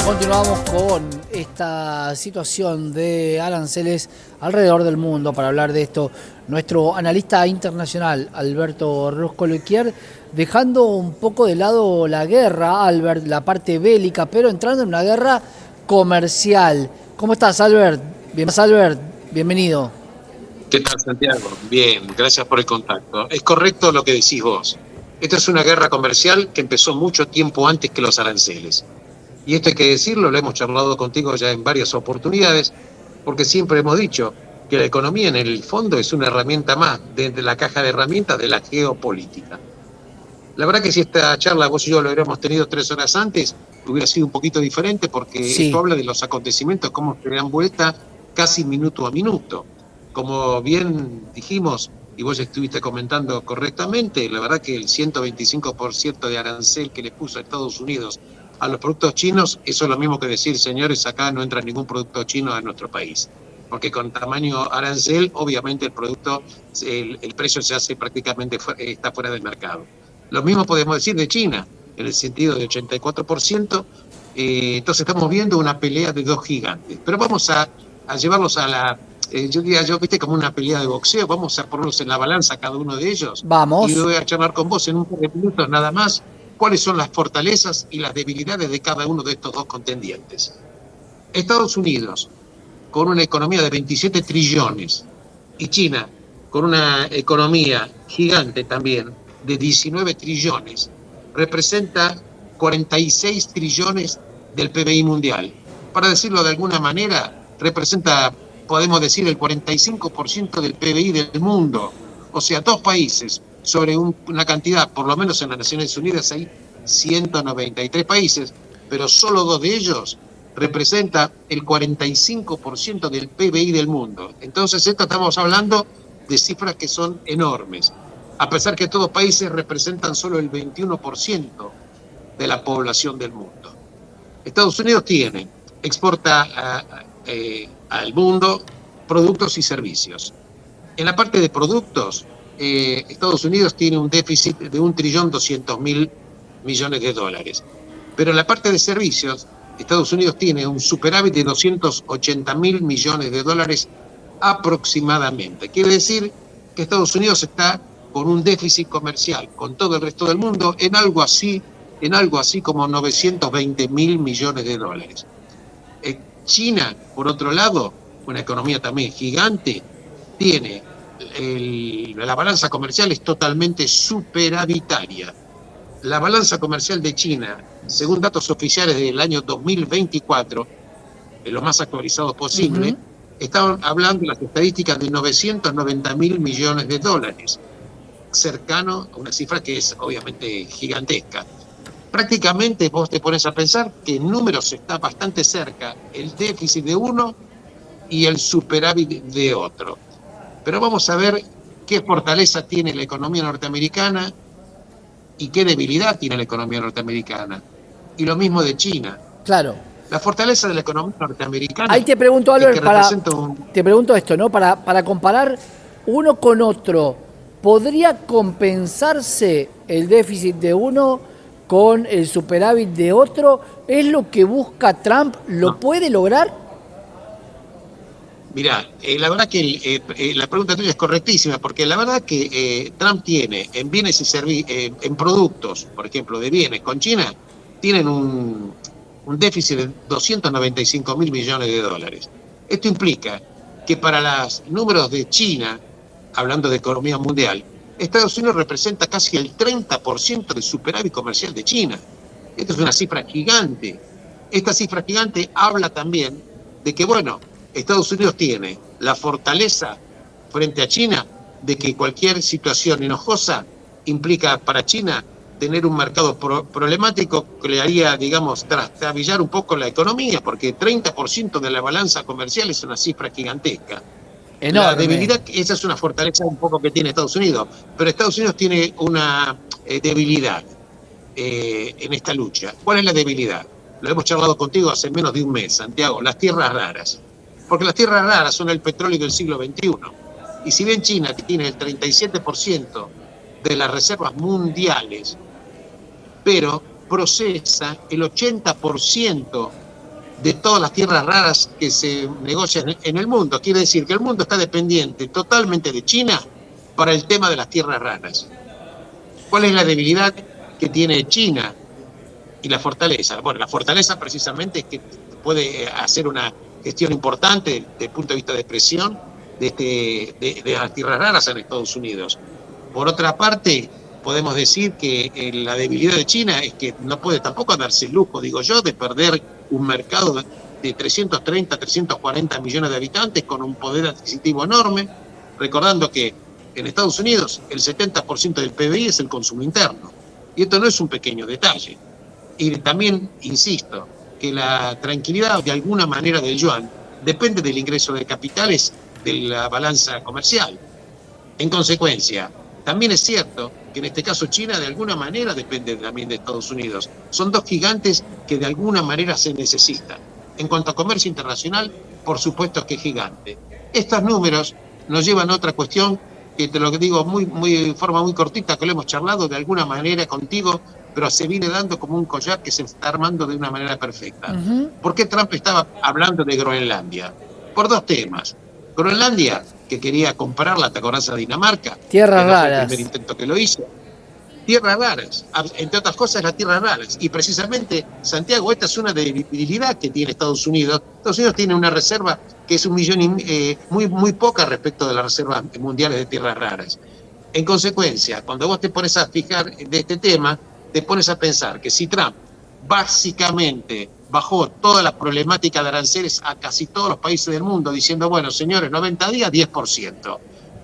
Continuamos con esta situación de aranceles alrededor del mundo. Para hablar de esto, nuestro analista internacional, Alberto Ruscoliquier, dejando un poco de lado la guerra, Albert, la parte bélica, pero entrando en una guerra comercial. ¿Cómo estás, Albert? Albert, bienvenido. ¿Qué tal, Santiago? Bien, gracias por el contacto. Es correcto lo que decís vos. Esta es una guerra comercial que empezó mucho tiempo antes que los aranceles. Y esto hay que decirlo, lo hemos charlado contigo ya en varias oportunidades, porque siempre hemos dicho que la economía en el fondo es una herramienta más de la caja de herramientas de la geopolítica. La verdad que si esta charla vos y yo lo hubiéramos tenido 3 horas antes, hubiera sido un poquito diferente, porque esto Sí, habla de los acontecimientos, cómo se dan vuelta casi minuto a minuto. Como bien dijimos, y vos estuviste comentando correctamente, la verdad que el 125% de arancel que le puso a Estados Unidos a los productos chinos, eso es lo mismo que decir, señores, acá no entra ningún producto chino a nuestro país. Porque con tamaño arancel, obviamente el precio se hace prácticamente, está fuera del mercado. Lo mismo podemos decir de China, en el sentido de 84%. Entonces estamos viendo una pelea de dos gigantes. Pero vamos a llevarlos a yo diría, viste, como una pelea de boxeo. Vamos a ponerlos en la balanza cada uno de ellos. Y vamos. voy a charlar con vos en un par de minutos nada más cuáles son las fortalezas y las debilidades de cada uno de estos dos contendientes. Estados Unidos, con una economía de 27 trillones, y China, con una economía gigante también, de 19 trillones, representa 46 trillones del PBI mundial. Para decirlo de alguna manera, representa, podemos decir, el 45% del PBI del mundo. O sea, dos países sobre una cantidad, por lo menos en las Naciones Unidas hay 193 países, pero solo dos de ellos representa el 45% del PBI del mundo. Entonces, esto estamos hablando de cifras que son enormes, a pesar que todos países representan solo el 21% de la población del mundo. Estados Unidos exporta al mundo productos y servicios. En la parte de productos, Estados Unidos tiene un déficit de 1.200.000.000.000 de dólares. Pero en la parte de servicios, Estados Unidos tiene un superávit de 280.000.000.000 de dólares aproximadamente. Quiere decir que Estados Unidos está con un déficit comercial con todo el resto del mundo en algo así como 920.000.000.000 de dólares. China, por otro lado, una economía también gigante, tiene la balanza comercial es totalmente superavitaria. La balanza comercial de China, según datos oficiales del año 2024, de lo más actualizado posible, estaban hablando de las estadísticas de 990.000.000.000 de dólares, cercano a una cifra que es obviamente gigantesca. Prácticamente vos te pones a pensar que en números está bastante cerca el déficit de uno y el superávit de otro. Pero vamos a ver qué fortaleza tiene la economía norteamericana y qué debilidad tiene la economía norteamericana. Y lo mismo de China. Claro. La fortaleza de la economía Ahí norteamericana te pregunto, es Albert, que representa un... te pregunto esto, ¿no? Para comparar uno con otro, ¿podría compensarse el déficit de uno con el superávit de otro? ¿Es lo que busca Trump? ¿Lo No. puede lograr? Mirá, la verdad que la pregunta tuya es correctísima, porque la verdad que Trump tiene en bienes y servicios, en productos, por ejemplo, de bienes con China, tienen un déficit de 295.000.000.000 de dólares. Esto implica que para los números de China, hablando de economía mundial, Estados Unidos representa casi el 30% del superávit comercial de China. Esto es una cifra gigante. Esta cifra gigante habla también de que, bueno, Estados Unidos tiene la fortaleza frente a China de que cualquier situación enojosa implica para China tener un mercado problemático que le haría, digamos, trastabillar un poco la economía, porque 30% de la balanza comercial es una cifra gigantesca. La Enorme. debilidad, esa es una fortaleza un poco que tiene Estados Unidos, pero Estados Unidos tiene una debilidad en esta lucha. ¿Cuál es la debilidad? Lo hemos charlado contigo hace menos de un mes, Santiago, las tierras raras. Porque las tierras raras son el petróleo del siglo XXI. Y si bien China tiene el 37% de las reservas mundiales, pero procesa el 80% de todas las tierras raras que se negocian en el mundo. Quiere decir que el mundo está dependiente totalmente de China para el tema de las tierras raras. ¿Cuál es la debilidad que tiene China y la fortaleza? Bueno, la fortaleza precisamente es que puede hacer una gestión importante desde el punto de vista de presión de las tierras raras en Estados Unidos. Por otra parte, podemos decir que la debilidad de China es que no puede tampoco darse el lujo, digo yo, de perder un mercado de 330, 340 millones de habitantes con un poder adquisitivo enorme, recordando que en Estados Unidos el 70% del PBI es el consumo interno. Y esto no es un pequeño detalle. Y también, insisto, que la tranquilidad de alguna manera del yuan depende del ingreso de capitales de la balanza comercial. En consecuencia, también es cierto que en este caso China de alguna manera depende también de Estados Unidos. Son dos gigantes que de alguna manera se necesitan. En cuanto a comercio internacional, por supuesto que es gigante. Estos números nos llevan a otra cuestión que te lo digo de forma muy cortita, que lo hemos charlado de alguna manera contigo, pero se viene dando como un collar que se está armando de una manera perfecta. ¿Por qué Trump estaba hablando de Groenlandia? Por dos temas. Groenlandia, que quería comprarla, ¿te acordás a Dinamarca? Tierras que no raras. fue el primer intento que lo hizo. Tierras raras, entre otras cosas las tierras raras. Y precisamente, Santiago, esta es una debilidad que tiene Estados Unidos. Estados Unidos tiene una reserva que es 1 millón muy poca respecto de las reservas mundiales de tierras raras. En consecuencia, cuando vos te pones a fijar de este tema, te pones a pensar que si Trump básicamente bajó toda la problemática de aranceles a casi todos los países del mundo, diciendo, bueno, señores, 90 días, 10%.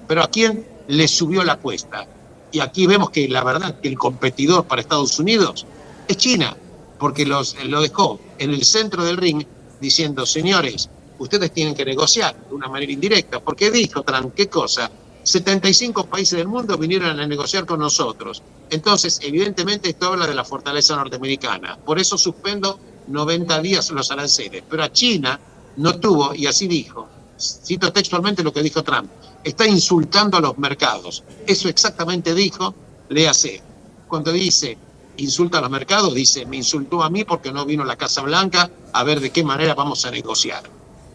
Pero ¿a quién le subió la apuesta? Y aquí vemos que la verdad que el competidor para Estados Unidos es China, porque lo dejó en el centro del ring diciendo, señores, ustedes tienen que negociar de una manera indirecta, porque dijo Trump, ¿qué cosa? 75 países del mundo vinieron a negociar con nosotros. Entonces, evidentemente, esto habla de la fortaleza norteamericana. Por eso suspendo 90 días los aranceles. Pero a China no tuvo, y así dijo, cito textualmente lo que dijo Trump, está insultando a los mercados. Eso exactamente dijo, léase. Cuando dice insulta a los mercados, dice, me insultó a mí porque no vino a la Casa Blanca a ver de qué manera vamos a negociar.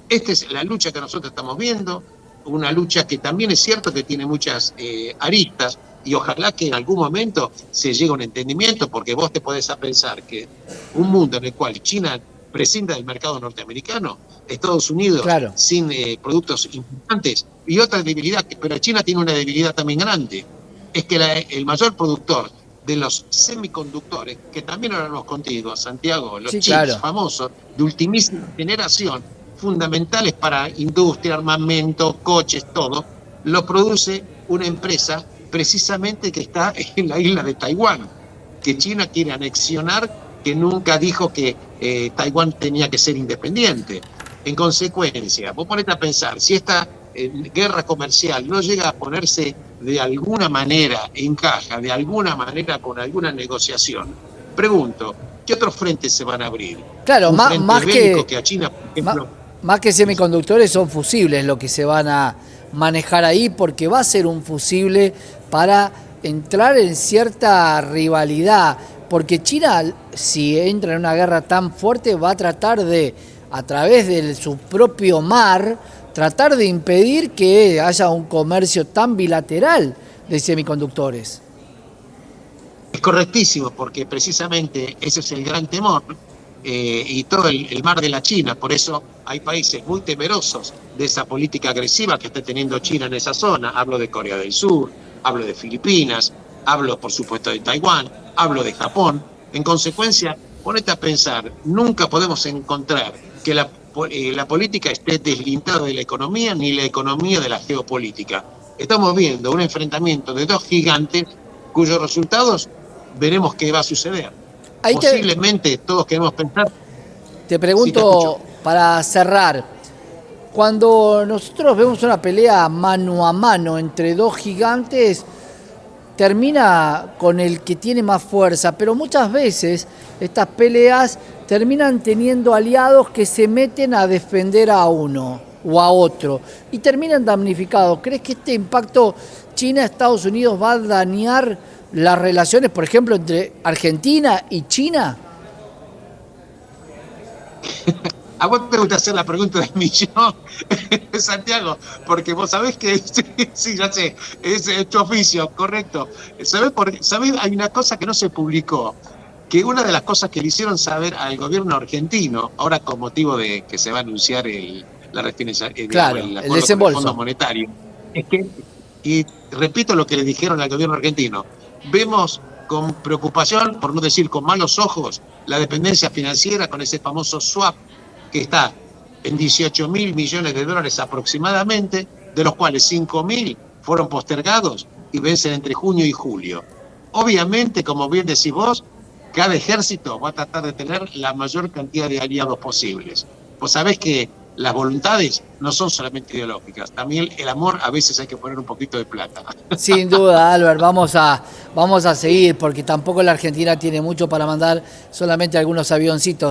Esta es la lucha que nosotros estamos viendo, una lucha que también es cierto que tiene muchas aristas, y ojalá que en algún momento se llegue a un entendimiento, porque vos te podés pensar que un mundo en el cual China prescinda del mercado norteamericano, Estados Unidos Claro. sin productos importantes, y otra debilidad, pero China tiene una debilidad también grande, es que el mayor productor de los semiconductores, que también hablamos contigo, Santiago, los Sí, chips claro. famosos de ultimísima generación, fundamentales para industria, armamento, coches, todo, lo produce una empresa precisamente que está en la isla de Taiwán, que China quiere anexionar, que nunca dijo que Taiwán tenía que ser independiente. En consecuencia, vos ponete a pensar, si esta guerra comercial no llega a ponerse de alguna manera, encaja de alguna manera con alguna negociación, pregunto, ¿qué otros frentes se van a abrir? Claro, Un frente más bélico que a China, por ejemplo... Más que semiconductores son fusibles lo que se van a manejar ahí, porque va a ser un fusible para entrar en cierta rivalidad, porque China, si entra en una guerra tan fuerte, va a tratar de, a través de su propio mar, tratar de impedir que haya un comercio tan bilateral de semiconductores. Es correctísimo, porque precisamente ese es el gran temor, y todo el mar de la China. Por eso hay países muy temerosos de esa política agresiva que está teniendo China en esa zona. Hablo de Corea del Sur, hablo de Filipinas, hablo por supuesto de Taiwán, hablo de Japón. En consecuencia, ponete a pensar, nunca podemos encontrar que la política esté deslindada de la economía, ni la economía de la geopolítica. Estamos viendo un enfrentamiento de dos gigantes cuyos resultados veremos qué va a suceder. Ahí Posiblemente todos queremos pensar. Te pregunto, sí, para cerrar, cuando nosotros vemos una pelea mano a mano entre dos gigantes, termina con el que tiene más fuerza, pero muchas veces estas peleas terminan teniendo aliados que se meten a defender a uno o a otro y terminan damnificados. ¿Crees que este impacto China-Estados Unidos va a dañar las relaciones, por ejemplo, entre Argentina y China? A vos te gusta hacer la pregunta del millón, Santiago, porque vos sabés que, sí, ya sé, es tu oficio, correcto. ¿Sabés? Hay una cosa que no se publicó, que una de las cosas que le hicieron saber al gobierno argentino, ahora con motivo de que se va a anunciar la digamos, Claro, el el acuerdo con el Fondo desembolso. Monetario, es que, y repito lo que le dijeron al gobierno argentino, vemos con preocupación, por no decir con malos ojos, la dependencia financiera con ese famoso swap que está en 18.000 millones de dólares aproximadamente, de los cuales 5.000 fueron postergados y vencen entre junio y julio. Obviamente, como bien decís vos, cada ejército va a tratar de tener la mayor cantidad de aliados posibles. Vos sabés que las voluntades no son solamente ideológicas, también el amor a veces hay que poner un poquito de plata. Sin duda, Albert, vamos a seguir porque tampoco la Argentina tiene mucho para mandar, solamente algunos avioncitos.